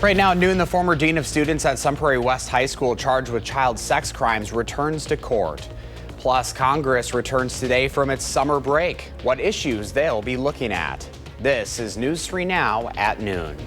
Right now at noon, the former dean of students at Sun Prairie West High School charged with child sex crimes returns to court. Plus, Congress returns today from its summer break. What issues they'll be looking at. This is News 3 Now at noon.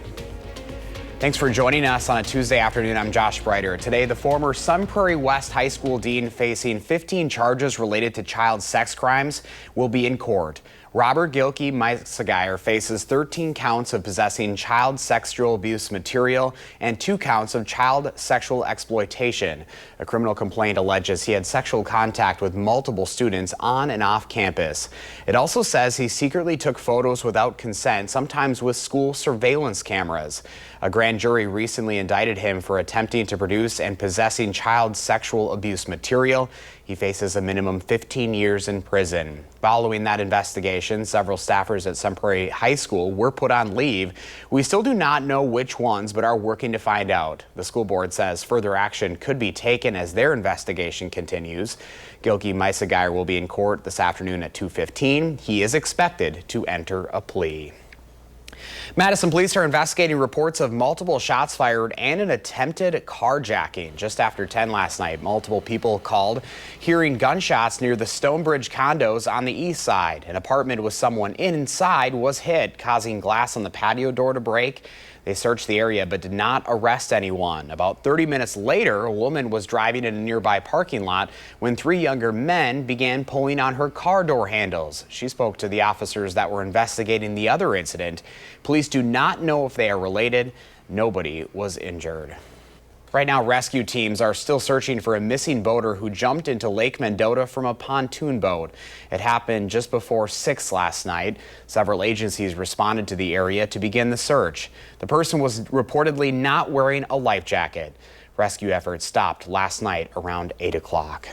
Thanks for joining us on a Tuesday afternoon. I'm Josh Breiter. Today, the former Sun Prairie West High School dean facing 15 charges related to child sex crimes will be in court. Robert Gilkey Meissegeyer faces 13 counts of possessing child sexual abuse material and 2 counts of child sexual exploitation. A criminal complaint alleges he had sexual contact with multiple students on and off campus. It also says he secretly took photos without consent, sometimes with school surveillance cameras. A grand jury recently indicted him for attempting to produce and possessing child sexual abuse material. He faces a minimum 15 years in prison. Following that investigation, several staffers at Sun Prairie High School were put on leave. We still do not know which ones, but are working to find out. The school board says further action could be taken as their investigation continues. Gilkey Meissegeyer will be in court this afternoon at 2:15. He is expected to enter a plea. Madison police are investigating reports of multiple shots fired and an attempted carjacking. Just after 10 last night, multiple people called hearing gunshots near the Stonebridge condos on the east side. An apartment with someone inside was hit, causing glass on the patio door to break. They searched the area but did not arrest anyone. About 30 minutes later, a woman was driving in a nearby parking lot when 3 younger men began pulling on her car door handles. She spoke to the officers that were investigating the other incident. Police do not know if they are related. Nobody was injured. Right now, rescue teams are still searching for a missing boater who jumped into Lake Mendota from a pontoon boat. It happened just before 6 last night. Several agencies responded to the area to begin the search. The person was reportedly not wearing a life jacket. Rescue efforts stopped last night around 8 o'clock.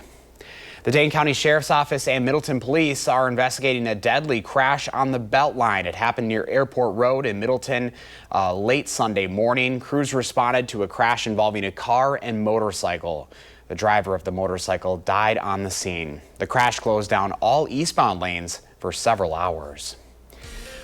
The Dane County Sheriff's Office and Middleton Police are investigating a deadly crash on the Beltline. It happened near Airport Road in Middleton late Sunday morning. Crews responded to a crash involving a car and motorcycle. The driver of the motorcycle died on the scene. The crash closed down all eastbound lanes for several hours.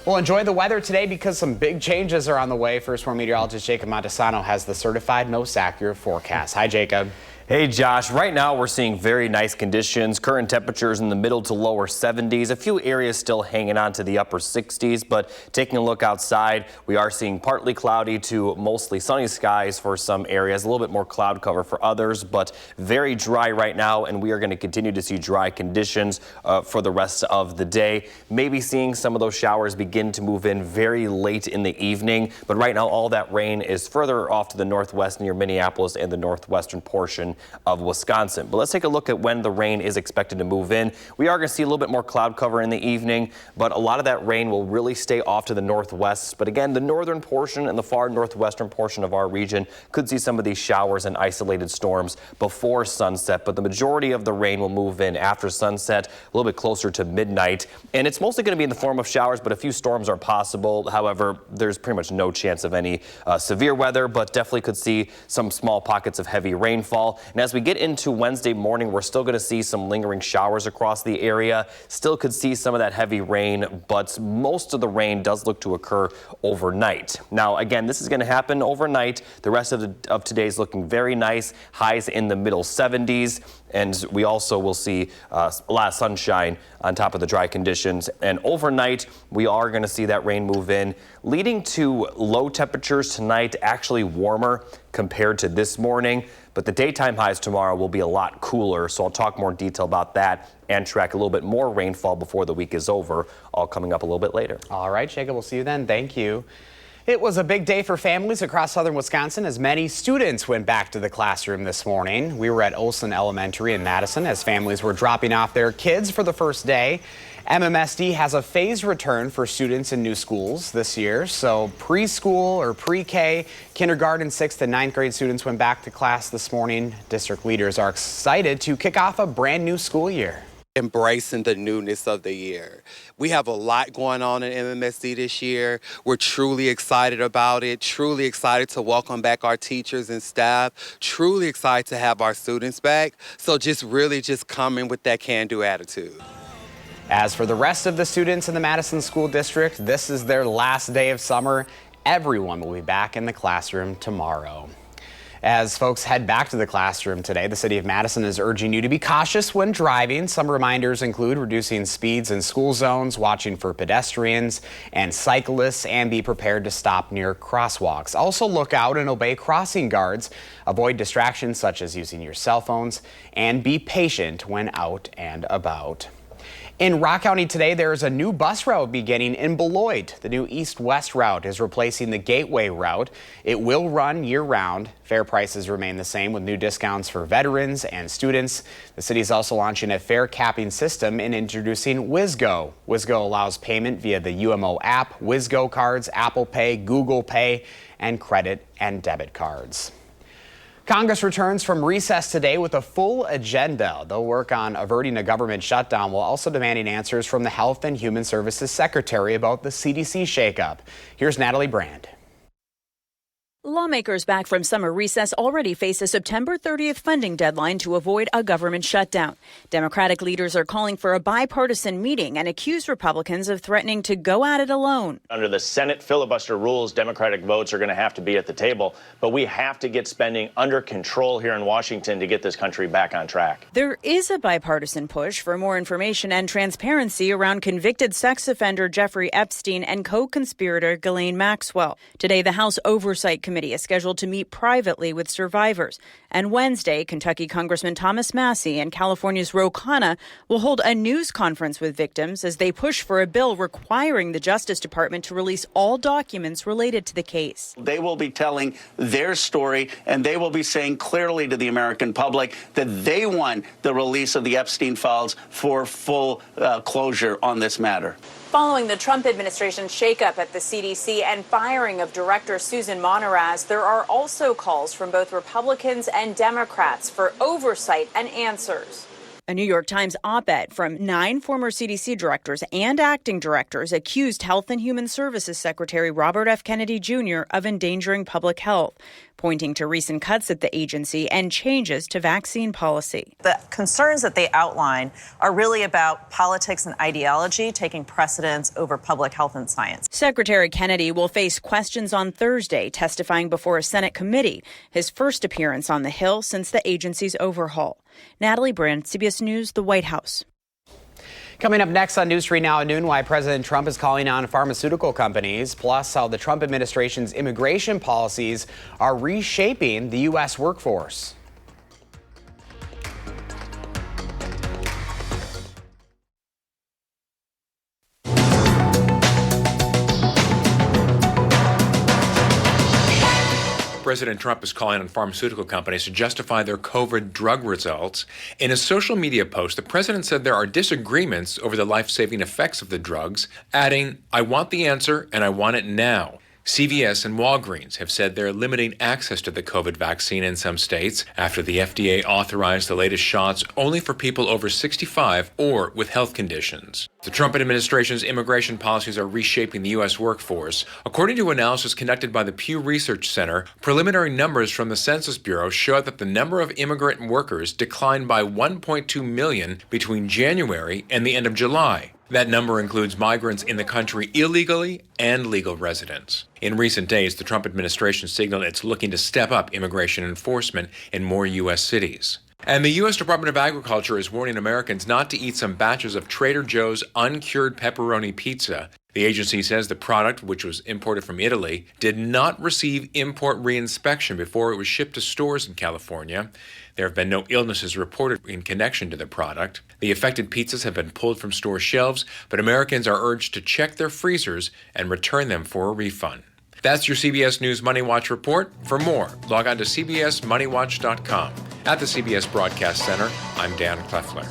Well, enjoy the weather today because some big changes are on the way. First Warn meteorologist Jacob Madison has the certified most accurate forecast. Hi, Jacob. Hey Josh, right now we're seeing very nice conditions. Current temperatures in the middle to lower 70s. A few areas still hanging on to the upper 60s, but taking a look outside, we are seeing partly cloudy to mostly sunny skies for some areas, a little bit more cloud cover for others, but very dry right now, and we are going to continue to see dry conditions for the rest of the day. Maybe seeing some of those showers begin to move in very late in the evening, but right now all that rain is further off to the northwest near Minneapolis and the northwestern portion of Wisconsin. But let's take a look at when the rain is expected to move in. We are going to see a little bit more cloud cover in the evening, but a lot of that rain will really stay off to the northwest. But again, the northern portion and the far northwestern portion of our region could see some of these showers and isolated storms before sunset, but the majority of the rain will move in after sunset, a little bit closer to midnight. And it's mostly going to be in the form of showers, but a few storms are possible. However, there's pretty much no chance of any severe weather, but definitely could see some small pockets of heavy rainfall. And as we get into Wednesday morning, we're still going to see some lingering showers across the area. Still could see some of that heavy rain, but most of the rain does look to occur overnight. Now, again, this is going to happen overnight. The rest of today is looking very nice. Highs in the middle 70s. And we also will see a lot of sunshine on top of the dry conditions. And overnight, we are going to see that rain move in, leading to low temperatures tonight, actually warmer compared to this morning. But the daytime highs tomorrow will be a lot cooler, so I'll talk more in detail about that and track a little bit more rainfall before the week is over, all coming up a little bit later. All right, Jacob, we'll see you then. Thank you. It was a big day for families across southern Wisconsin as many students went back to the classroom this morning. We were at Olson Elementary in Madison as families were dropping off their kids for the first day. MMSD has a phased return for students in new schools this year. So preschool or pre-K, kindergarten, 6th and 9th grade students went back to class this morning. District leaders are excited to kick off a brand new school year. Embracing the newness of the year. We have a lot going on in MMSD this year. We're truly excited about it, truly excited to welcome back our teachers and staff, truly excited to have our students back. So just come in with that can-do attitude. As for the rest of the students in the Madison School District, this is their last day of summer. Everyone will be back in the classroom tomorrow. As folks head back to the classroom today, the city of Madison is urging you to be cautious when driving. Some reminders include reducing speeds in school zones, watching for pedestrians and cyclists, and be prepared to stop near crosswalks. Also look out and obey crossing guards. Avoid distractions such as using your cell phones, and be patient when out and about. In Rock County today, there is a new bus route beginning in Beloit. The new east-west route is replacing the Gateway route. It will run year-round. Fare prices remain the same with new discounts for veterans and students. The city is also launching a fare capping system and introducing WISC-Go. WISC-Go allows payment via the UMO app, WISC-Go cards, Apple Pay, Google Pay, and credit and debit cards. Congress returns from recess today with a full agenda. They'll work on averting a government shutdown while also demanding answers from the Health and Human Services Secretary about the CDC shakeup. Here's Natalie Brand. Lawmakers back from summer recess already face a September 30th funding deadline to avoid a government shutdown. Democratic leaders are calling for a bipartisan meeting and accuse Republicans of threatening to go at it alone. Under the Senate filibuster rules, Democratic votes are going to have to be at the table, but we have to get spending under control here in Washington to get this country back on track. There is a bipartisan push for more information and transparency around convicted sex offender Jeffrey Epstein and co-conspirator Ghislaine Maxwell. Today, the House Oversight Committee is scheduled to meet privately with survivors. And Wednesday, Kentucky Congressman Thomas Massie and California's Ro Khanna will hold a news conference with victims as they push for a bill requiring the Justice Department to release all documents related to the case. They will be telling their story, and they will be saying clearly to the American public that they want the release of the Epstein files for full closure on this matter. Following the Trump administration's shakeup at the CDC and firing of Director Susan Monteraz, there are also calls from both Republicans and Democrats for oversight and answers. A New York Times op-ed from 9 former CDC directors and acting directors accused Health and Human Services Secretary Robert F. Kennedy Jr. of endangering public health, pointing to recent cuts at the agency and changes to vaccine policy. The concerns that they outline are really about politics and ideology taking precedence over public health and science. Secretary Kennedy will face questions on Thursday, testifying before a Senate committee, his first appearance on the Hill since the agency's overhaul. Natalie Brand, CBS News, the White House. Coming up next on News 3 Now at noon, why President Trump is calling on pharmaceutical companies, plus how the Trump administration's immigration policies are reshaping the U.S. workforce. President Trump is calling on pharmaceutical companies to justify their COVID drug results. In a social media post, the president said there are disagreements over the life-saving effects of the drugs, adding, "I want the answer and I want it now." CVS and Walgreens have said they're limiting access to the COVID vaccine in some states after the FDA authorized the latest shots only for people over 65 or with health conditions. The Trump administration's immigration policies are reshaping the U.S. workforce. According to analysis conducted by the Pew Research Center, preliminary numbers from the Census Bureau show that the number of immigrant workers declined by 1.2 million between January and the end of July. That number includes migrants in the country illegally and legal residents. In recent days, the Trump administration signaled it's looking to step up immigration enforcement in more U.S. cities. And the U.S. Department of Agriculture is warning Americans not to eat some batches of Trader Joe's uncured pepperoni pizza. The agency says the product, which was imported from Italy, did not receive import reinspection before it was shipped to stores in California. There have been no illnesses reported in connection to the product. The affected pizzas have been pulled from store shelves, but Americans are urged to check their freezers and return them for a refund. That's your CBS News Money Watch report. For more, log on to cbsmoneywatch.com. At the CBS Broadcast Center, I'm Dan Kleffler.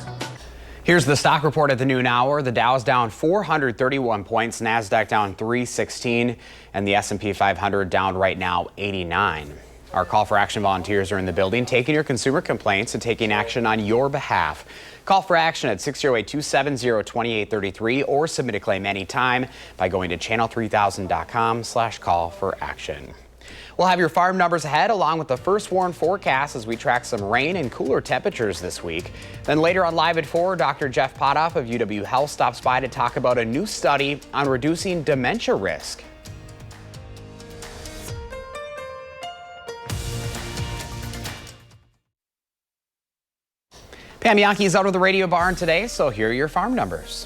Here's the stock report at the noon hour. The Dow's down 431 points, NASDAQ down 316, and the S&P 500 down right now 89. Our call for action volunteers are in the building, taking your consumer complaints and taking action on your behalf. Call for action at 608-270-2833 or submit a claim anytime by going to channel3000.com/call for action. We'll have your farm numbers ahead along with the first warn forecast as we track some rain and cooler temperatures this week. Then later on Live at 4, Dr. Jeff Potoff of UW Health stops by to talk about a new study on reducing dementia risk. Pam Yankey's out of the radio barn today, so here are your farm numbers.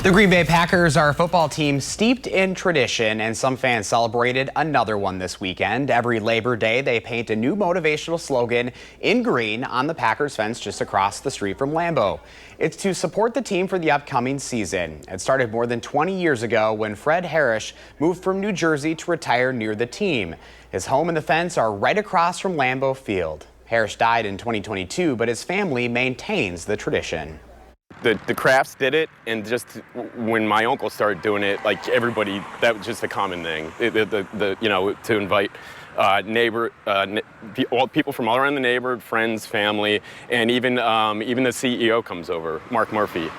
The Green Bay Packers are a football team steeped in tradition, and some fans celebrated another one this weekend. Every Labor Day, they paint a new motivational slogan in green on the Packers fence just across the street from Lambeau. It's to support the team for the upcoming season. It started more than 20 years ago when Fred Harris moved from New Jersey to retire near the team. His home and the fence are right across from Lambeau Field. Harris died in 2022, but his family maintains the tradition. The Crafts did it, and just when my uncle started doing it, like everybody, that was just a common thing. To invite people from all around the neighborhood, friends, family, and even the CEO comes over, Mark Murphy.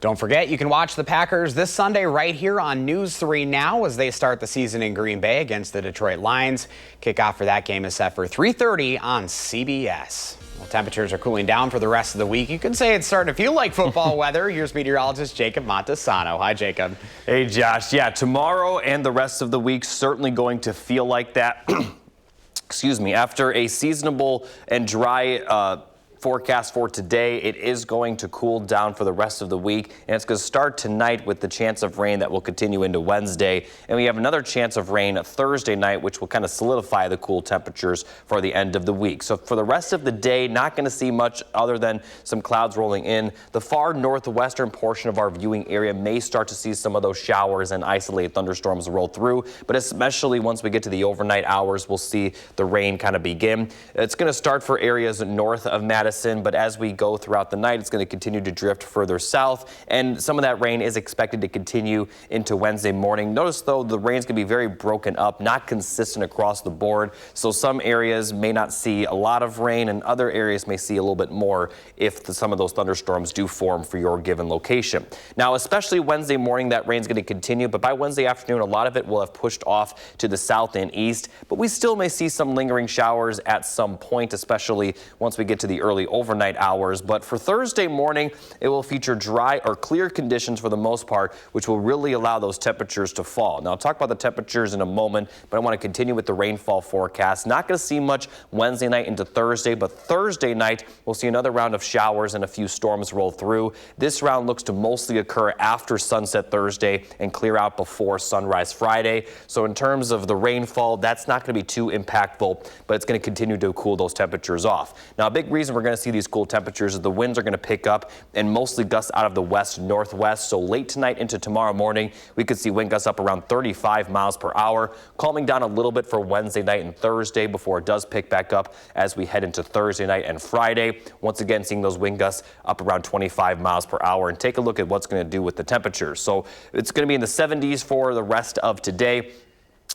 Don't forget, you can watch the Packers this Sunday right here on News 3 Now as they start the season in Green Bay against the Detroit Lions. Kickoff for that game is set for 3:30 on CBS. Well, temperatures are cooling down for the rest of the week. You can say it's starting to feel like football weather. Here's meteorologist Jacob Montesano. Hi, Jacob. Hey, Josh. Yeah, tomorrow and the rest of the week certainly going to feel like that. Excuse me. After a seasonable and dry forecast for today, it is going to cool down for the rest of the week, and it's going to start tonight with the chance of rain that will continue into Wednesday, and we have another chance of rain Thursday night, which will kind of solidify the cool temperatures for the end of the week. So for the rest of the day, not going to see much other than some clouds rolling in. The far northwestern portion of our viewing area may start to see some of those showers and isolated thunderstorms roll through, but especially once we get to the overnight hours, we'll see the rain kind of begin. It's going to start for areas north of Madison, but as we go throughout the night, it's going to continue to drift further south, and some of that rain is expected to continue into Wednesday morning. Notice, though, the rain's going to be very broken up, not consistent across the board, so some areas may not see a lot of rain, and other areas may see a little bit more if some of those thunderstorms do form for your given location. Now, especially Wednesday morning, that rain's going to continue, but by Wednesday afternoon, a lot of it will have pushed off to the south and east, but we still may see some lingering showers at some point, especially once we get to the early overnight hours. But for Thursday morning, it will feature dry or clear conditions for the most part, which will really allow those temperatures to fall. Now, I'll talk about the temperatures in a moment, but I want to continue with the rainfall forecast. Not going to see much Wednesday night into Thursday, but Thursday night, we'll see another round of showers and a few storms roll through. This round looks to mostly occur after sunset Thursday and clear out before sunrise Friday. So in terms of the rainfall, that's not going to be too impactful, but it's going to continue to cool those temperatures off. Now, a big reason we're going to see these cool temperatures is the winds are going to pick up and mostly gust out of the west-northwest. So late tonight into tomorrow morning, we could see wind gusts up around 35 miles per hour, calming down a little bit for Wednesday night and Thursday before it does pick back up as we head into Thursday night and Friday. Once again, seeing those wind gusts up around 25 miles per hour. And take a look at what's going to do with the temperatures. So it's going to be in the 70s for the rest of today.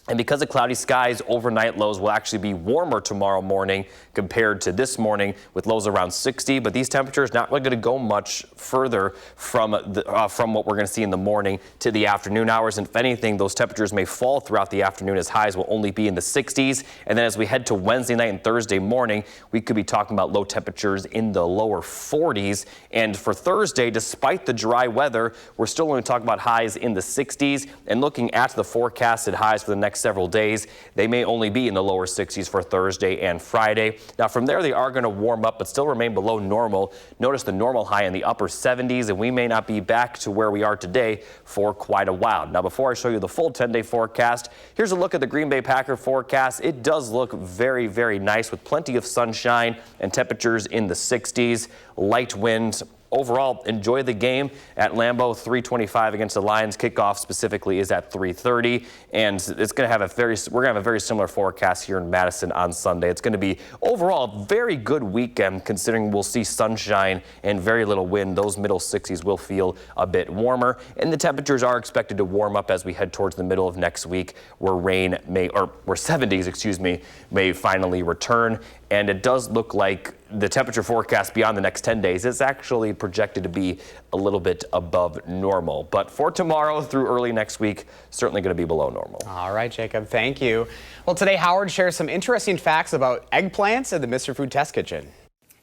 And because of cloudy skies, overnight lows will actually be warmer tomorrow morning compared to this morning with lows around 60. But these temperatures not really going to go much further from what we're going to see in the morning to the afternoon hours. And if anything, those temperatures may fall throughout the afternoon as highs will only be in the 60s. And then as we head to Wednesday night and Thursday morning, we could be talking about low temperatures in the lower 40s. And for Thursday, despite the dry weather, we're still only talking about highs in the 60s. And looking at the forecasted highs for the next several days, they may only be in the lower 60s for Thursday and Friday. Now from there, they are going to warm up but still remain below normal. Notice the normal high in the upper 70s, and we may not be back to where we are today for quite a while. Now before I show you the full 10-day forecast, here's a look at the Green Bay Packer forecast. It does look very, very nice with plenty of sunshine and temperatures in the 60s, light wind overall, enjoy the game at Lambeau. 3:25 against the Lions. Kickoff specifically is at 3:30, and it's going to have we're going to have a very similar forecast here in Madison on Sunday. It's going to be overall a very good weekend, considering we'll see sunshine and very little wind. Those middle 60s will feel a bit warmer, and the temperatures are expected to warm up as we head towards the middle of next week, where where 70s, excuse me, may finally return. And it does look like the temperature forecast beyond the next 10 days is actually projected to be a little bit above normal. But for tomorrow through early next week, certainly going to be below normal. All right, Jacob, thank you. Well, today Howard shares some interesting facts about eggplants in the Mr. Food Test Kitchen.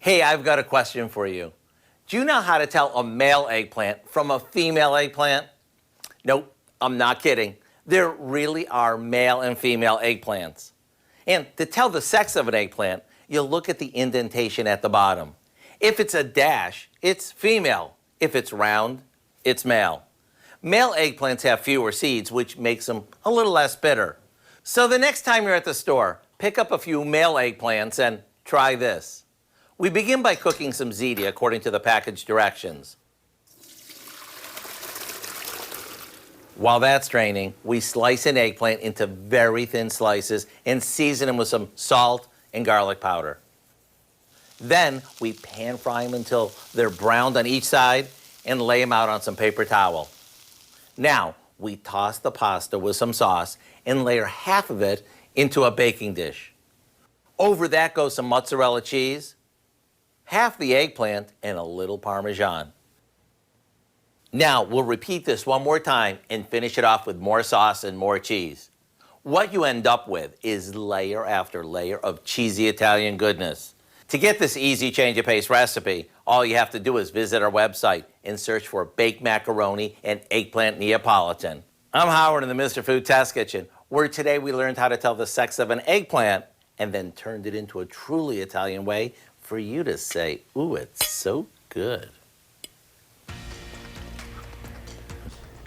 Hey, I've got a question for you. Do you know how to tell a male eggplant from a female eggplant? Nope, I'm not kidding. There really are male and female eggplants. And to tell the sex of an eggplant, you'll look at the indentation at the bottom. If it's a dash, it's female. If it's round, it's male. Male eggplants have fewer seeds, which makes them a little less bitter. So the next time you're at the store, pick up a few male eggplants and try this. We begin by cooking some ziti according to the package directions. While that's draining, we slice an eggplant into very thin slices and season them with some salt and garlic powder. Then we pan fry them until they're browned on each side and lay them out on some paper towel. Now, we toss the pasta with some sauce and layer half of it into a baking dish. Over that goes some mozzarella cheese, half the eggplant, and a little Parmesan. Now, we'll repeat this one more time and finish it off with more sauce and more cheese. What you end up with is layer after layer of cheesy Italian goodness. To get this easy change of pace recipe, all you have to do is visit our website and search for baked macaroni and eggplant Neapolitan. I'm Howard in the Mr. Food Test Kitchen, where today we learned how to tell the sex of an eggplant and then turned it into a truly Italian way for you to say, ooh, it's so good.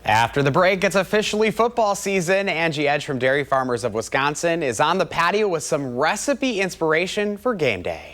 After the break, it's officially football season. Angie Edge from Dairy Farmers of Wisconsin is on the patio with some recipe inspiration for game day.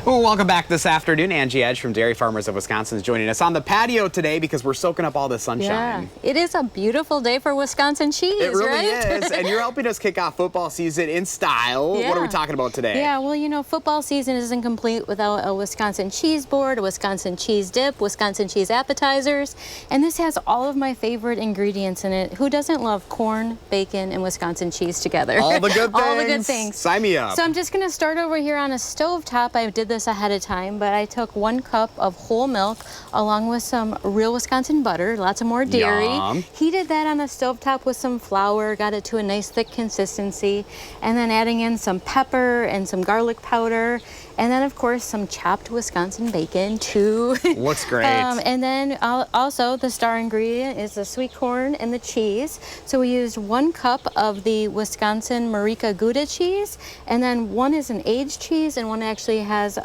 Well, welcome back this afternoon. Angie Edge from Dairy Farmers of Wisconsin is joining us on the patio today because we're soaking up all the sunshine. Yeah, it is a beautiful day for Wisconsin cheese, It really right? is, and you're helping us kick off football season in style. Yeah. What are we talking about today? Yeah, well, you know, football season isn't complete without a Wisconsin cheese board, a Wisconsin cheese dip, Wisconsin cheese appetizers, and this has all of my favorite ingredients in it. Who doesn't love corn, bacon, and Wisconsin cheese together? All the good things. All the good things. Sign me up. So I'm just going to start over here on a stovetop. I did this ahead of time, but I took 1 cup of whole milk along with some real Wisconsin butter, lots of more dairy. Yum. Heated that on the stovetop with some flour, got it to a nice thick consistency, and then adding in some pepper and some garlic powder, and then of course some chopped Wisconsin bacon too. Looks great. And then also the star ingredient is the sweet corn and the cheese. So we used 1 cup of the Wisconsin Marica Gouda cheese, and then one is an aged cheese and one actually has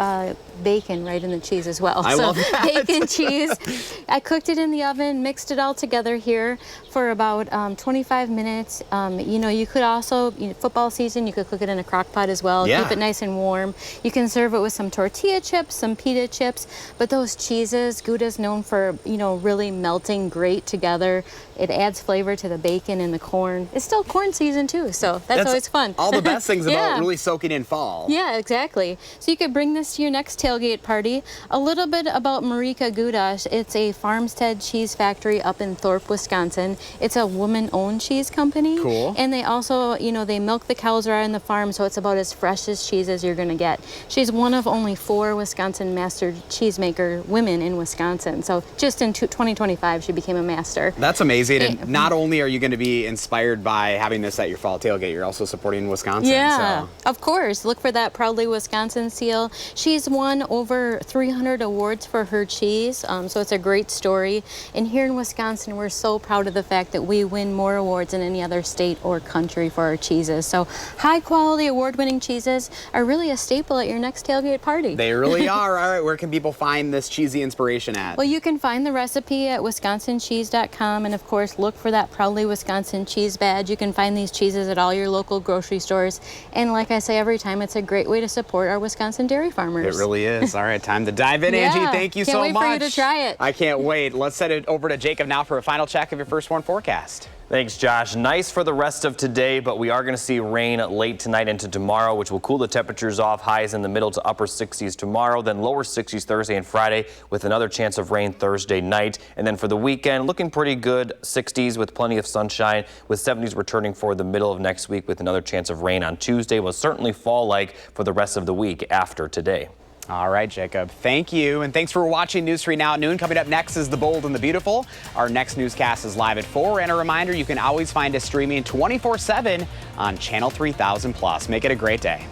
bacon right in the cheese as well. I love that. Bacon, cheese. I cooked it in the oven, mixed it all together here for about 25 minutes. You know, you could also, football season, you could cook it in a crock pot as well. Yeah. Keep it nice and warm. You can serve it with some tortilla chips, some pita chips, but those cheeses, Gouda's known for, really melting great together. It adds flavor to the bacon and the corn. It's still corn season too, so that's always fun. All the best things Yeah. about really soaking in fall. Yeah, exactly. So you could bring this to your next tailgate party. A little bit about Marica Gouda. It's a farmstead cheese factory up in Thorpe, Wisconsin. It's a woman-owned cheese company. Cool. And they also, they milk the cows right on the farm, so it's about as fresh as cheese as you're going to get. She's one of only 4 Wisconsin master cheesemaker women in Wisconsin. So just in 2025, she became a master. That's amazing. And not only are you going to be inspired by having this at your fall tailgate, you're also supporting Wisconsin. Yeah, so. Of course. Look for that Proudly Wisconsin seal. She's won over 300 awards for her cheese, so it's a great story. And here in Wisconsin, we're so proud of the fact that we win more awards than any other state or country for our cheeses. So high quality award-winning cheeses are really a staple at your next next tailgate party. They really are. All right, where can people find this cheesy inspiration at? Well, you can find the recipe at wisconsincheese.com, and of course, look for that Proudly Wisconsin cheese badge. You can find these cheeses at all your local grocery stores. And like I say every time, it's a great way to support our Wisconsin dairy farmers. It really is. All right, time to dive in, Angie. Thank you so much. Can't wait for you to try it. I can't wait. Let's send it over to Jacob now for a final check of your first warn forecast. Thanks, Josh. Nice for the rest of today, but we are going to see rain late tonight into tomorrow, which will cool the temperatures off. Highs in the middle to upper 60s tomorrow, then lower 60s Thursday and Friday with another chance of rain Thursday night. And then for the weekend, looking pretty good. 60s with plenty of sunshine, with 70s returning for the middle of next week with another chance of rain on Tuesday. Will certainly fall-like for the rest of the week after today. All right, Jacob, thank you. And thanks for watching News 3 Now at noon. Coming up next is The Bold and the Beautiful. Our next newscast is live at 4. And a reminder, you can always find us streaming 24/7 on Channel 3000+. Make it a great day.